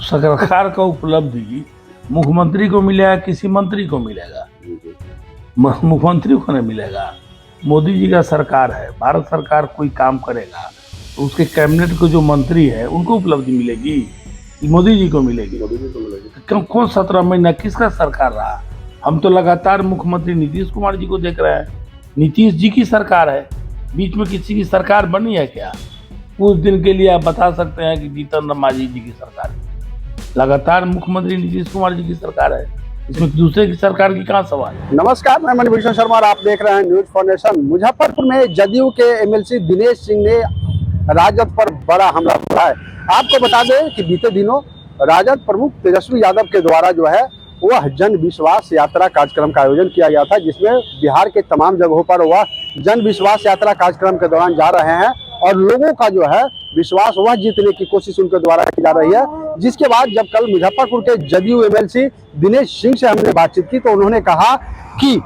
सरकार का उपलब्धि मुख्यमंत्री को मिलेगा, किसी मंत्री को मिलेगा? मुख्यमंत्री को नहीं मिलेगा। मोदी जी का सरकार है, भारत सरकार कोई काम करेगा तो उसके कैबिनेट के जो मंत्री है उनको उपलब्धि मिलेगी, मोदी जी को मिलेगी? कौन 17 महीना किसका सरकार रहा? हम तो लगातार मुख्यमंत्री नीतीश कुमार जी को देख रहे हैं। नीतीश जी की सरकार है, बीच में किसी की सरकार बनी है क्या? कुछ दिन के लिए आप बता सकते हैं कि जीतन राम मांझी जी की सरकार है। लगातार मुख्यमंत्री नीतीश कुमार जी की सरकार है, इसमें दूसरे की सरकार की कहाँ सवाल है? नमस्कार, मैं मणिभूषण शर्मा और आप देख रहे हैं न्यूज फाउंडेशन। मुजफ्फरपुर में जदयू के एमएलसी दिनेश सिंह ने राजद पर बड़ा हमला बोला है। आपको बता दें कि बीते दिनों राजद प्रमुख तेजस्वी यादव के द्वारा जो है वह जन विश्वास यात्रा कार्यक्रम का आयोजन किया गया था, जिसमें बिहार के तमाम जगहों पर वह जन विश्वास यात्रा कार्यक्रम के दौरान जा रहे हैं और लोगों का जो है विश्वास वह जीतने की कोशिश उनके द्वारा की जा रही है। जिसके बाद जब कल मुजफ्फरपुर के जदयू एमएलसी दिनेश सिंह से हमने बातचीत की तो उन्होंने कहा कि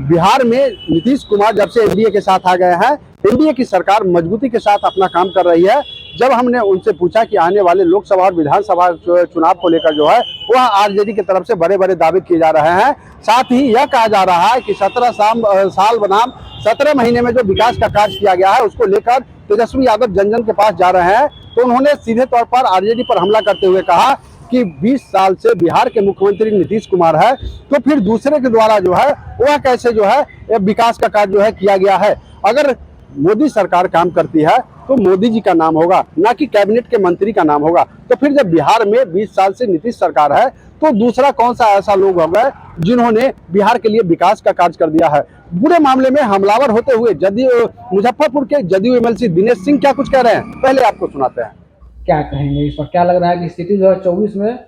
बिहार में नीतीश कुमार जब से एनडीए के साथ आ गए हैं, एनडीए की सरकार मजबूती के साथ अपना काम कर रही है। जब हमने उनसे पूछा कि आने वाले लोकसभा और विधानसभा चुनाव को लेकर जो है वह आरजेडी की तरफ से बड़े बड़े दावे किए जा रहे हैं, साथ ही यह कहा जा रहा है कि 17 साल बनाम 17 महीने में जो विकास का कार्य किया गया है उसको लेकर तेजस्वी यादव जन जन के पास जा रहे हैं। तो उन्होंने सीधे तौर पर आरजेडी पर हमला करते हुए कहा कि 20 साल से बिहार के मुख्यमंत्री नीतीश कुमार है, तो फिर दूसरे के द्वारा जो है वह कैसे जो है विकास का कार्य जो है किया गया है। अगर मोदी सरकार काम करती है तो मोदी जी का नाम होगा, ना कि कैबिनेट के मंत्री का नाम होगा। तो फिर जब बिहार में 20 साल से नीतीश सरकार है तो दूसरा कौन सा ऐसा लोग होगा जिन्होंने बिहार के लिए विकास का कार्य कर दिया है। पूरे मामले में हमलावर होते हुए जदयू मुजफ्फरपुर के जदयू एमएलसी दिनेश सिंह क्या कुछ कह रहे हैं, पहले आपको सुनाते हैं। क्या कहेंगे इस पर? क्या लग रहा है कि स्थिति 2024 में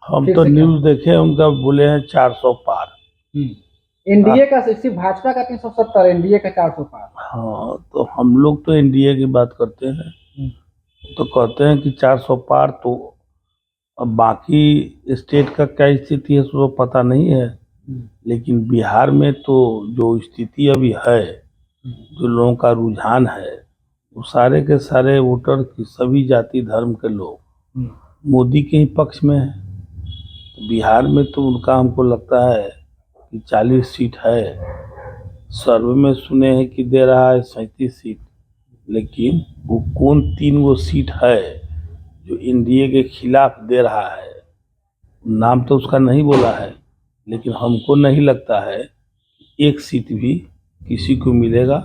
हम तो न्यूज देखे, उनका बोले हैं 400 पार। एनडीए का सिर्फ भाजपा का 370, एनडीए का 400 पार। हाँ, तो हम लोग तो एनडीए की बात करते हैं तो कहते हैं कि 400 पार। तो अब बाकी स्टेट का क्या स्थिति है तो पता नहीं है, लेकिन बिहार में तो जो स्थिति अभी है, जो लोगों का रुझान है, वो सारे के सारे वोटर की सभी जाति धर्म के लोग मोदी के ही पक्ष में है। तो बिहार में तो उनका हमको लगता है कि 40 सीट है। सर्वे में सुने हैं कि दे रहा है 37 सीट, लेकिन वो कौन 3 वो सीट है जो एनडीए के खिलाफ दे रहा है? नाम तो उसका नहीं बोला है, लेकिन हमको नहीं लगता है कि 1 सीट भी किसी को मिलेगा।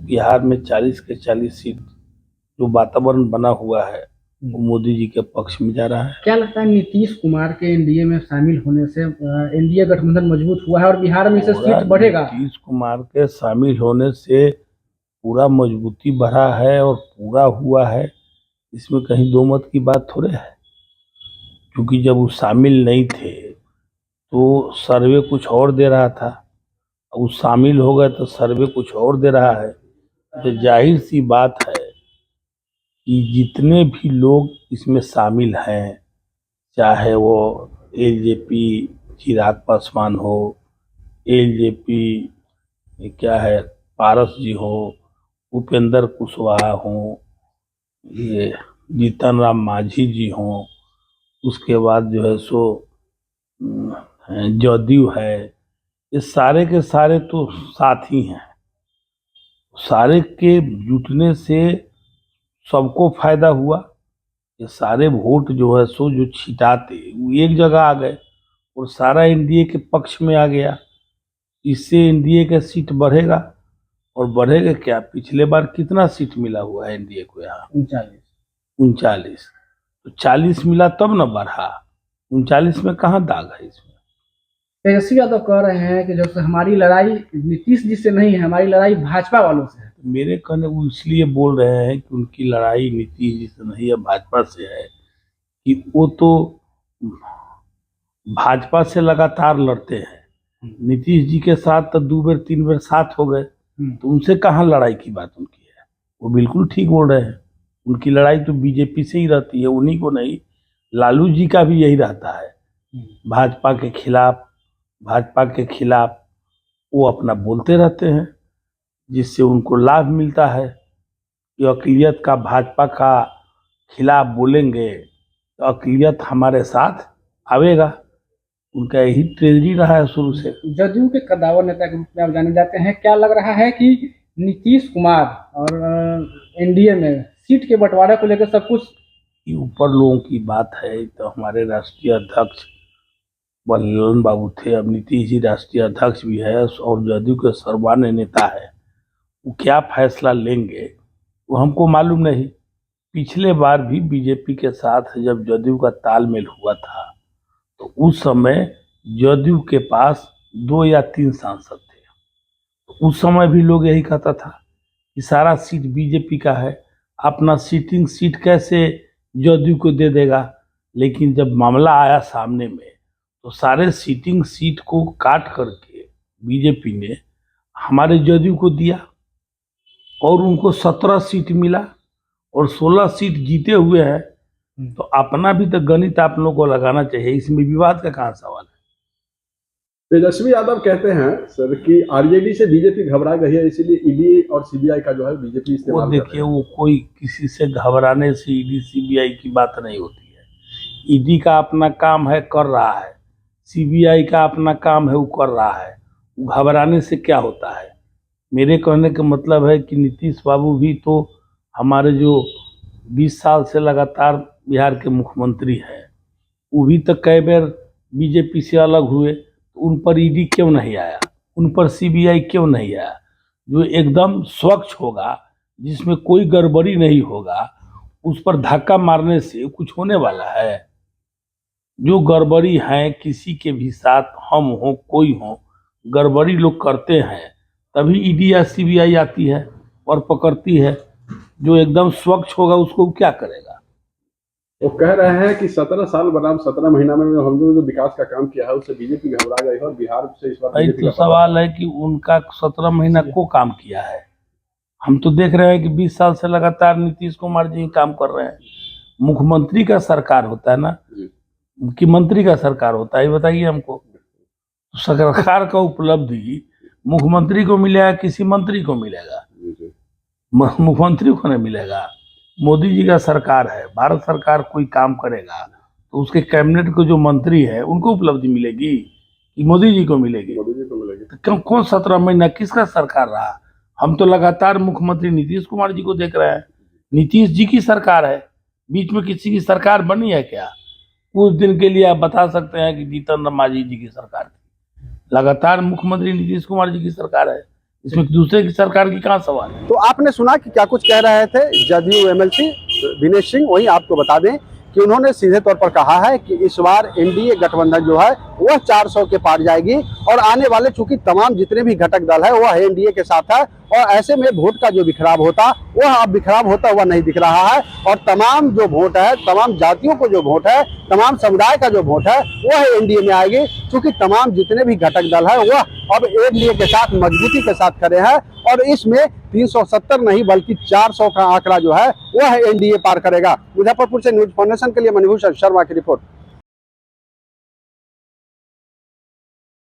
बिहार में 40 के 40 सीट जो वातावरण बना हुआ है वो मोदी जी के पक्ष में जा रहा है। क्या लगता है नीतीश कुमार के एनडीए में शामिल होने से एनडीए गठबंधन मजबूत हुआ है और बिहार में से सीट बढ़ेगा? नीतीश कुमार के शामिल होने से पूरा मजबूती बढ़ा है और पूरा हुआ है, इसमें कहीं दो मत की बात थोड़े है। क्योंकि जब वो शामिल नहीं थे तो सर्वे कुछ और दे रहा था, वो शामिल हो गए तो सर्वे कुछ और दे रहा है। तो जाहिर सी बात है कि जितने भी लोग इसमें शामिल हैं, चाहे वो एलजेपी चिराग पासवान हो, एलजेपी क्या है पारस जी हो, उपेंद्र कुशवाहा हो, ये जीतन राम मांझी जी हों, उसके बाद जो है सो जदयू है, ये सारे के सारे तो साथी हैं। सारे के जुटने से सबको फायदा हुआ। ये सारे वोट जो है सो जो छिटाते वो एक जगह आ गए और सारा एनडीए के पक्ष में आ गया। इससे एनडीए का सीट बढ़ेगा, और बढ़ेगा क्या? पिछले बार कितना सीट मिला हुआ है एनडीए को? यहाँ 39। तो 40 मिला तब न बढ़ा, 39 में कहाँ दाग है इसमें? तेजस्वी यादव कह रहे हैं कि जब हमारी लड़ाई नीतीश जी से नहीं है, हमारी लड़ाई भाजपा वालों से है। मेरे कहने वो इसलिए बोल रहे हैं कि उनकी लड़ाई नीतीश जी से नहीं है, भाजपा से है, कि वो तो भाजपा से लगातार लड़ते हैं। नीतीश जी के साथ तो 2 बार 3 बार साथ हो गए, तो उनसे कहाँ लड़ाई की बात उनकी है? वो बिल्कुल ठीक बोल रहे हैं। उनकी लड़ाई तो बीजेपी से ही रहती है, उन्हीं को नहीं। लालू जी का भी यही रहता है, भाजपा के खिलाफ वो अपना बोलते रहते हैं, जिससे उनको लाभ मिलता है कि अक़लियत का भाजपा का खिलाफ बोलेंगे तो अक़लियत हमारे साथ आवेगा। उनका यही ट्रेजरी रहा है शुरू से। जदयू के कद्दावर नेता के रूप में आप जाने जाते हैं, क्या लग रहा है कि नीतीश कुमार और एनडीए में सीट के बंटवारे को लेकर सब कुछ ये ऊपर लोगों की बात है। तो हमारे राष्ट्रीय अध्यक्ष ललन बाबू थे, अब नीतीश जी राष्ट्रीय अध्यक्ष भी है और जदयू के सर्वमान्य नेता है। वो क्या फैसला लेंगे वो हमको मालूम नहीं। पिछले बार भी बीजेपी के साथ जब जदयू का तालमेल हुआ था तो उस समय जदयू के पास 2 या 3 सांसद थे। तो उस समय भी लोग यही कहता था कि सारा सीट बीजेपी का है, अपना सीटिंग सीट कैसे जदयू को दे देगा। लेकिन जब मामला आया सामने में तो सारे सीटिंग सीट को काट करके बीजेपी ने हमारे जदयू को दिया और उनको 17 सीट मिला और 16 सीट जीते हुए हैं। तो अपना भी तो गणित आप लोगों को लगाना चाहिए, इसमें विवाद का कहाँ सवाल है। तेजस्वी यादव कहते हैं सर कि आरजेडी से बीजेपी घबरा गई है, इसीलिए ईडी और सीबीआई का जो है बीजेपी वो इस्तेमाल कर रही देखिए, वो कोई किसी से घबराने से ईडी सीबीआई की बात नहीं होती है। ईडी का अपना काम है, कर रहा है। सीबीआई का अपना काम है, वो कर रहा है। वो घबराने से क्या होता है। मेरे कहने का मतलब है कि नीतीश बाबू भी तो हमारे जो 20 साल से लगातार बिहार के मुख्यमंत्री हैं, वो भी तो कई बार बीजेपी से अलग हुए। तो उन पर ईडी क्यों नहीं आया, उन पर सीबीआई क्यों नहीं आया। जो एकदम स्वच्छ होगा, जिसमें कोई गड़बड़ी नहीं होगा, उस पर धक्का मारने से कुछ होने वाला है। जो गड़बड़ी है किसी के भी साथ, हम हो कोई हो, गड़बड़ी लोग करते हैं तभी ईडी या सीबीआई आती है और पकड़ती है। जो एकदम स्वच्छ होगा उसको क्या करेगा। वो कह रहे हैं कि 17 साल बनाम 17 महीना में हम जो विकास का काम किया है उससे बीजेपी घबरा गई है और बिहार से इस बार भाई बीजेपी तो का सवाल है कि उनका 17 महीना को काम किया है। हम तो देख रहे हैं कि 20 साल से लगातार नीतीश कुमार जी काम कर रहे हैं। मुख्यमंत्री का सरकार होता है ना, मुख्यमंत्री का सरकार होता है, ये बताइए हमको। सरकार का उपलब्धि मुख्यमंत्री को मिलेगा, किसी मंत्री को मिलेगा, मुख्यमंत्री को नहीं मिलेगा। मोदी जी का सरकार है, भारत सरकार कोई काम करेगा तो उसके कैबिनेट को जो मंत्री है उनको उपलब्धि मिलेगी कि मोदी जी को मिलेगी। तो क्यों कौन 17 महीना किसका सरकार रहा। हम तो लगातार मुख्यमंत्री नीतीश कुमार जी को देख रहे हैं। नीतीश जी की सरकार है, बीच में किसी की सरकार बनी है क्या। कुछ दिन के लिए आप बता सकते हैं कि जीतन राम मांझी जी की सरकार थी। लगातार मुख्यमंत्री नीतीश कुमार जी की सरकार है, इसमें दूसरे की सरकार की कहाँ सवाल है। तो आपने सुना कि क्या कुछ कह रहे थे जदयू एमएलसी दिनेश सिंह। वहीं आपको बता दें कि उन्होंने सीधे तौर पर कहा है कि इस बार एनडीए गठबंधन जो है वह 400 के पार जाएगी और आने वाले चूंकि तमाम जितने भी घटक दल है वह एनडीए के साथ है और ऐसे में वोट का जो बिखराव होता वह अब बिखराव होता हुआ नहीं दिख रहा है और तमाम जो वोट है, तमाम जातियों को जो वोट है, तमाम समुदाय का जो वोट है वह एनडीए में आएगी। क्योंकि तमाम जितने भी घटक दल है वह अब एनडीए के साथ मजबूती के साथ खड़े हैं और इसमें 370 नहीं बल्कि 400 का आंकड़ा जो है वह एनडीए पार करेगा। मुजफ्फरपुर से न्यूज फाउंडेशन के लिए मनभूषण शर्मा की रिपोर्ट।